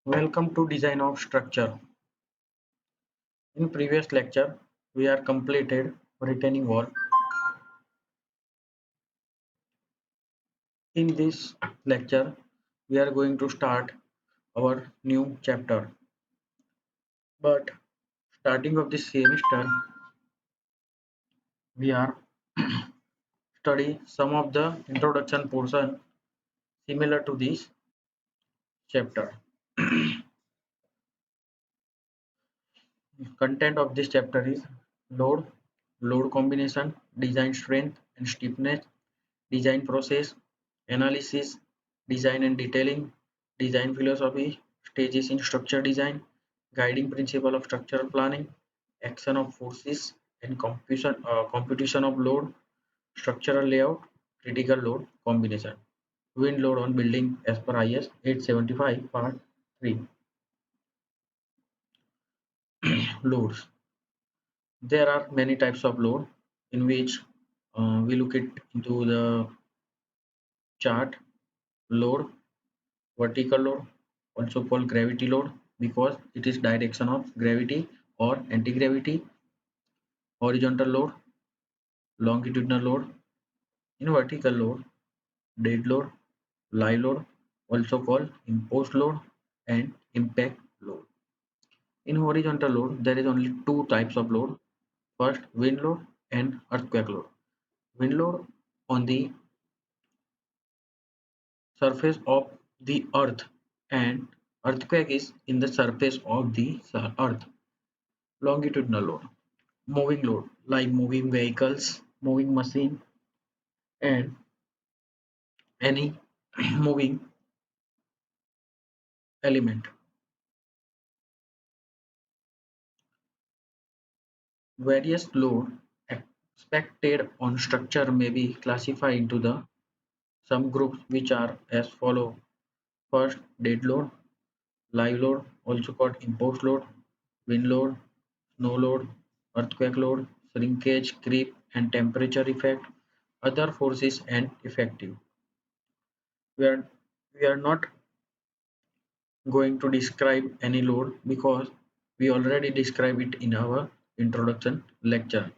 Welcome to Design of Structure. In previous lecture, we are completed retaining wall. In this lecture, we are going to start our new chapter. But starting of this semester, we are study some of the introduction portion similar to this chapter. Content of this chapter is load, load combination, design strength and stiffness, design process, analysis, design and detailing, design philosophy, stages in structure design, guiding principle of structural planning, action of forces and computation of load, structural layout, critical load combination, wind load on building as per IS 875 part 3. Loads. There are many types of load in which we look it into the chart. Load, vertical load, also called gravity load because it is direction of gravity or anti-gravity. Horizontal load, longitudinal load. In vertical load, dead load, live load, also called imposed load and impact load. In horizontal load, there is only two types of load. First, wind load and earthquake load. Wind load on the surface of the earth and earthquake is in the surface of the earth. Longitudinal load, moving load like moving vehicles, moving machine and any moving element. Various load expected on structure may be classified into the some groups which are as follow. First, dead load, live load, also called imposed load, wind load, snow load, earthquake load, shrinkage, creep and temperature effect, other forces and effective. We are, we are not going to describe any load because we already described it in our introduction lecture.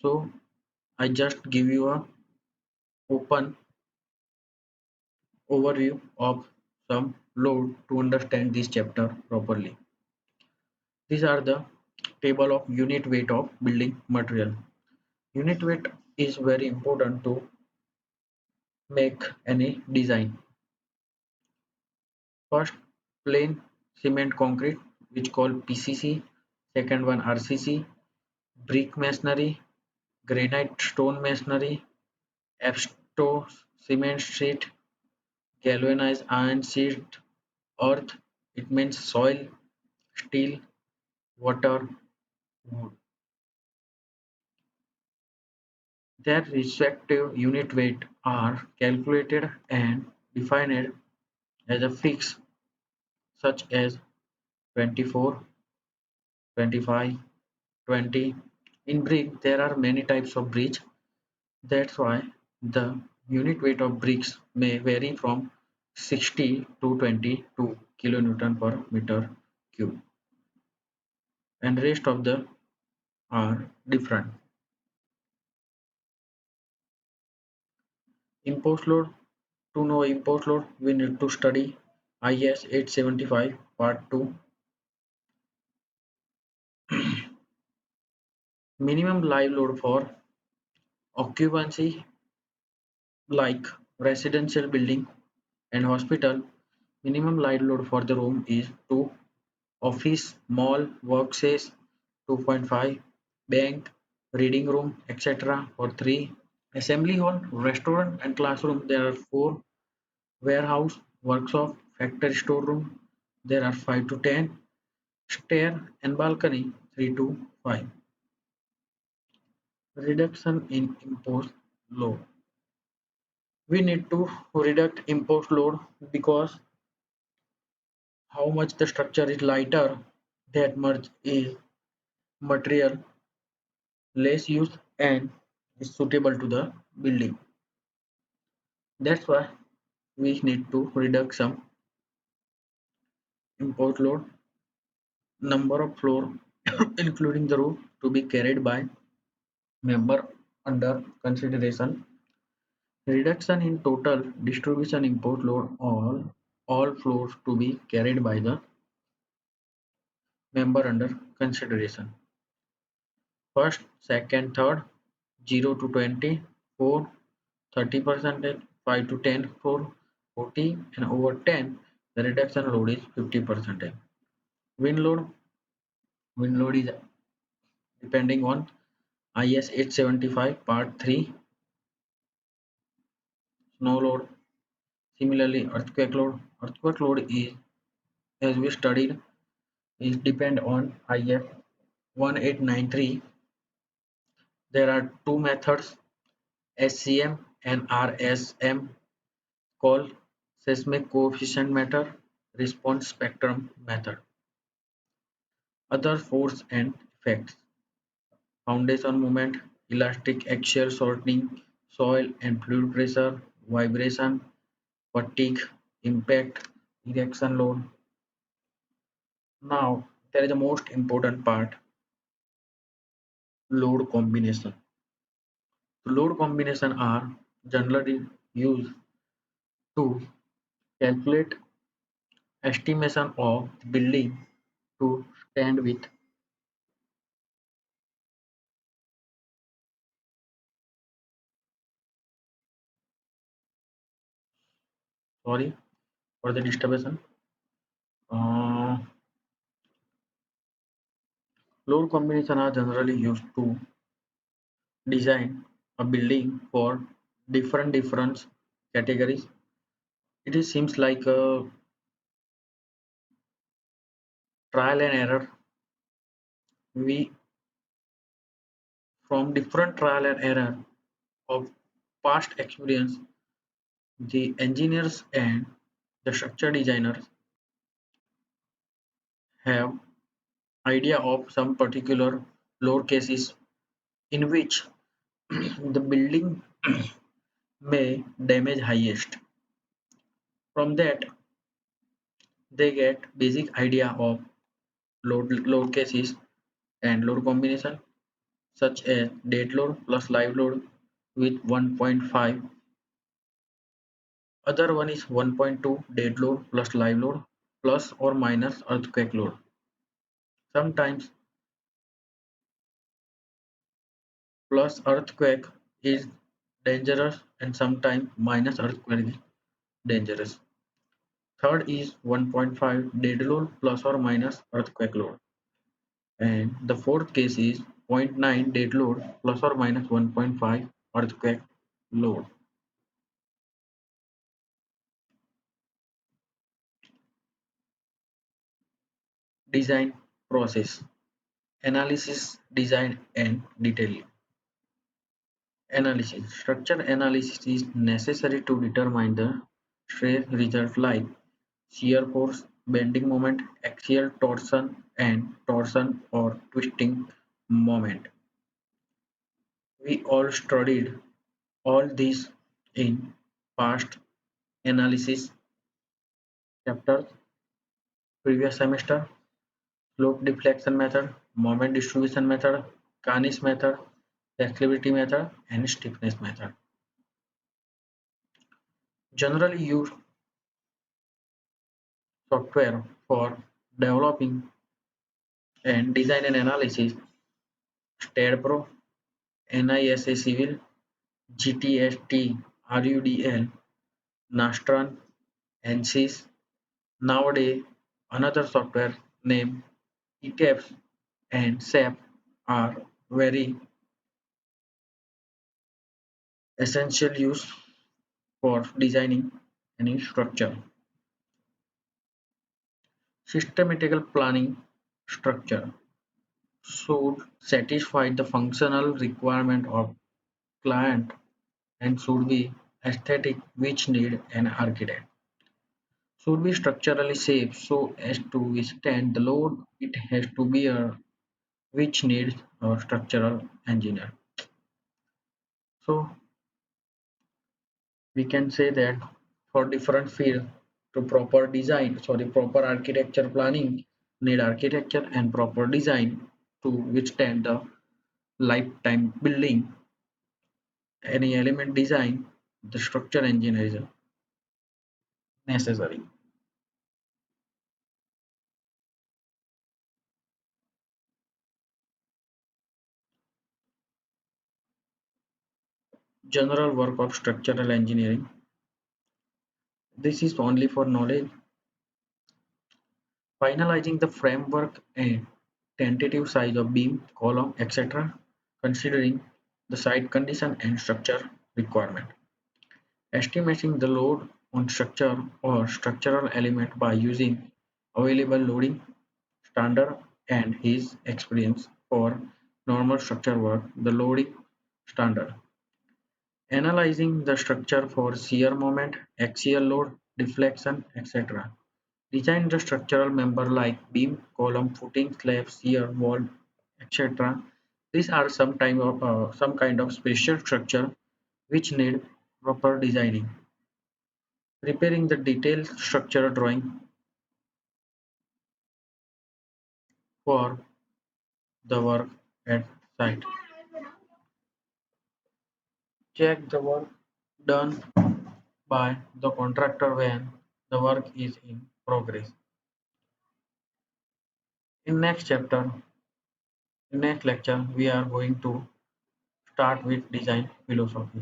So I just give you a open overview of some load to understand this chapter properly. These are the table of unit weight of building material. Unit weight is very important to make any design. First, plain cement concrete, which called PCC. Second one RCC, brick masonry, granite stone masonry, absto cement sheet, galvanized iron sheet, earth, it means soil, steel, water, wood. Their respective unit weight are calculated and defined as a fix such as 24, 25, 20. In brick, there are many types of bricks. That's why the unit weight of bricks may vary from 60 to 22 kilonewton per meter cube, and rest of the are different. Imposed load. To know imposed load, we need to study IS 875 Part 2. Minimum live load for occupancy like residential building and hospital. Minimum live load for the room is 2. Office, mall, workspace 2.5, bank, reading room, etc. for 3. Assembly hall, restaurant and classroom there are 4. Warehouse, workshop, factory storeroom there are 5 to 10. Stair and balcony 3 to 5. Reduction in imposed load. We need to reduce imposed load because how much the structure is lighter, that much is material less used and is suitable to the building. That's why we need to reduce some import load, number of floor including the roof to be carried by member under consideration, reduction in total distribution import load, all floors to be carried by the member under consideration. First, second, third, 0 to 20, 4, 30%, 5 to 10, 4, 40, and over 10, the reduction load is 50%. Wind load, wind load is depending on IS 875 part 3, snow load. Similarly, earthquake load is, as we studied, is depend on IS 1893. There are two methods, SCM and RSM, called seismic coefficient method, response spectrum method. Other force and effects: foundation movement, elastic axial shortening, soil and fluid pressure, vibration, fatigue, impact, erection load. Now, there is the most important part, load combination. The load combination are generally used to calculate estimation of the building to stand with. Sorry for the disturbance. Uh, Load combination are generally used to design a building for different categories. It is seems like a trial and error. We from different trial and error of past experience, the engineers and the structure designers have idea of some particular load cases in which the building may damage highest. From that, they get basic idea of load cases and load combination such as dead load plus live load with 1.5. Other one is 1.2 dead load plus live load plus or minus earthquake load. Sometimes plus earthquake is dangerous and sometimes minus earthquake is dangerous. Third is 1.5 dead load plus or minus earthquake load. And the fourth case is zero point 0.9 dead load plus or minus 1.5 earthquake load. Design process: analysis, design, and detailing. Analysis: structure analysis is necessary to determine the stress result like shear force, bending moment, axial torsion, and torsion or twisting moment. We all studied all these in past analysis chapters previous semester: slope deflection method, moment distribution method, Carney's method, flexibility method, and stiffness method. Generally used software for developing and design and analysis: STADPRO, NISA Civil, GTST, RUDL, Nastran, ANSYS. Nowadays, another software named ETAPS and SAP are very essential use for designing any structure. Systematical planning structure should satisfy the functional requirement of client and should be aesthetic which need an architect. Should be structurally safe so as to withstand the load it has to bear which needs a structural engineer. So we can say that for different fields To proper design, sorry, proper architecture planning need architecture and proper design to withstand the lifetime building. Any element design, the structure engineer is necessary. General work of structural engineering. This is only for knowledge. Finalizing the framework and tentative size of beam, column, etc. Considering the site condition and structure requirement. Estimating the load on structure or structural element by using available loading standard and his experience for normal structure work, the loading standard. Analyzing the structure for shear moment, axial load, deflection, etc. Design the structural member like beam, column, footing, slab, shear, wall, etc. These are some kind of special structure which need proper designing. Preparing the detailed structural drawing for the work at site. Check the work done by the contractor when the work is in progress. In next chapter, in next lecture, we are going to start with design philosophy.